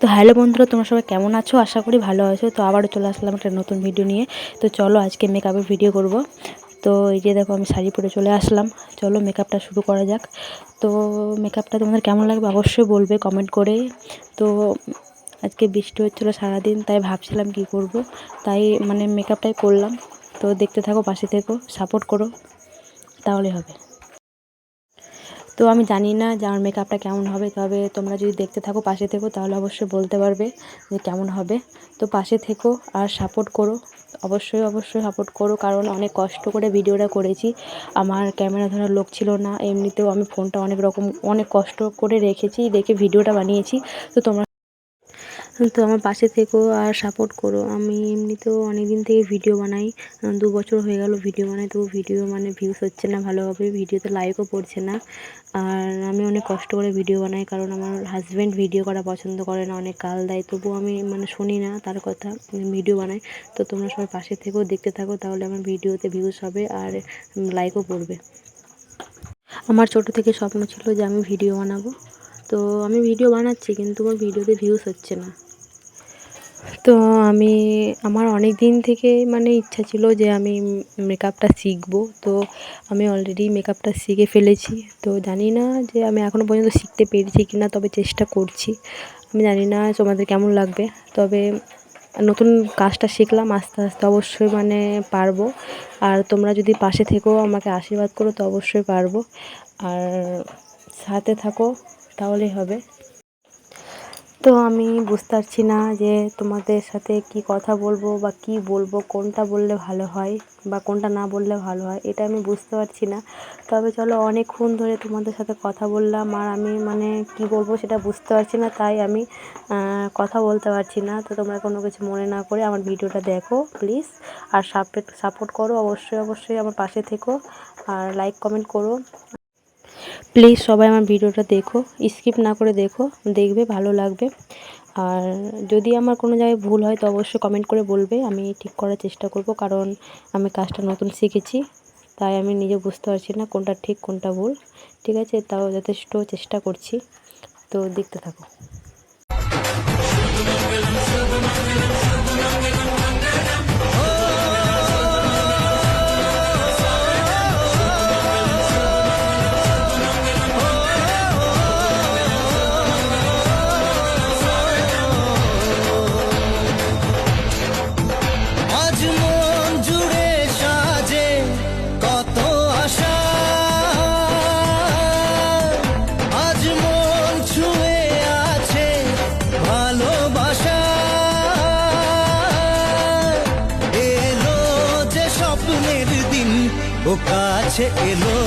তো হ্যালো বন্ধুরা, তোমরা সবাই কেমন আছো? আশা করি ভালো আছো। তো আবারও চলে আসলাম একটা নতুন ভিডিও নিয়ে। তো চলো আজকে মেকআপের ভিডিও করব। তো এই যে দেখো আমি শাড়ি পরে চলে আসলাম। চলো মেকআপটা শুরু করা যাক। তো মেকআপটা তোমাদের কেমন লাগবে অবশ্যই বলবে কমেন্ট করে। তো আজকে বৃষ্টি হচ্ছিলো সারাদিন, তাই ভাবছিলাম কি করব, তাই মেকআপটাই করলাম। তো দেখতে থাকো, পাশে থেকো, সাপোর্ট করো, তাহলে হবে। তো আমি জানি না যে আমার মেকআপটা কেমন হবে, তবে তোমরা যদি দেখতে থাকো, পাশে থেকো, তাহলে অবশ্যই বলতে পারবে যে কেমন হবে। তো পাশে থেকো আর সাপোর্ট করো, অবশ্যই অবশ্যই সাপোর্ট করো, কারণ অনেক কষ্ট করে ভিডিওটা করেছি। আমার ক্যামেরা ধরার লোক ছিল না, এমনিতেও আমি ফোনটা অনেক কষ্ট করে রেখে ভিডিওটা বানিয়েছি। তো আমার পাশে থেকো আর সাপোর্ট করো। আমি এমনিতেও অনেক দিন থেকে ভিডিও বানাই, 2 বছর হয়ে গেল ভিডিও বানাই, তো ভিডিও ভিউজ হচ্ছে না ভালোভাবে, ভিডিওতে লাইকও পড়ছে না। আর আমি অনেক কষ্ট করে ভিডিও বানাই, কারণ আমার হাজব্যান্ড ভিডিও করা পছন্দ করে না, অনেক গাল দেয়, তবুও আমি শুনি না তার কথা, ভিডিও বানাই। তো তোমরা সবাই পাশে থেকেও দেখতে থাকো, তাহলে আমার ভিডিওতে ভিউজ হবে আর লাইকও পড়বে। আমার ছোটো থেকে স্বপ্ন ছিল যে আমি ভিডিও বানাবো, তো আমি ভিডিও বানাচ্ছি, কিন্তু আমার ভিডিওতে ভিউজ হচ্ছে না। তো আমার অনেক দিন থেকে ইচ্ছা ছিল যে আমি মেকআপটা শিখবো। তো আমি অলরেডি মেকআপটা শিখে ফেলেছি। তো জানি না যে আমি এখনও পর্যন্ত শিখতে পেরেছি কি না, তবে চেষ্টা করছি। আমি জানি না তোমাদের কেমন লাগবে, তবে নতুন কাজটা শিখলাম, আস্তে আস্তে অবশ্যই পারবো। আর তোমরা যদি পাশে থেকো, আমাকে আশীর্বাদ করো, তো অবশ্যই পারবো। আর সাথে থাকো, তাহলেই হবে। তো আমি বুঝতে পারছি না যে তোমাদের সাথে কি কথা বলবো বা কি বলবো, কোনটা বললে ভালো হয় বা কোনটা না বললে ভালো হয়, এটা আমি বুঝতে পারছি না। তবে চলো, অনেকক্ষণ ধরে তোমাদের সাথে কথা বললাম, আর আমি কি বলবো সেটা বুঝতে পারছি না, তাই আমি কথা বলতে পারছি না। তো তোমরা কোনো কিছু মনে না করে আমার ভিডিওটা দেখো প্লিজ, আর সাপোর্ট করো, অবশ্যই অবশ্যই আমার পাশে থেকো, আর লাইক কমেন্ট করো প্লিজ। সবাই আমার ভিডিওটা দেখো, স্কিপ না করে দেখবে, ভালো লাগবে। আর যদি আমার কোনো জায়গায় ভুল হয়, তো অবশ্যই কমেন্ট করে বলবে, আমি ঠিক করার চেষ্টা করব, কারণ আমি কাজটা নতুন শিখেছি, তাই আমি নিজে বুঝতে পারছি না কোনটা ঠিক কোনটা ভুল। ঠিক আছে, তাও যথেষ্ট চেষ্টা করছি। তো দেখতে থাকো। আজ মন জুড়ে সাজে কত আশা, আজ মন ছুঁয়ে আছে ভালোবাসা, এলো যে স্বপ্নের দিন ও কাছে এলো।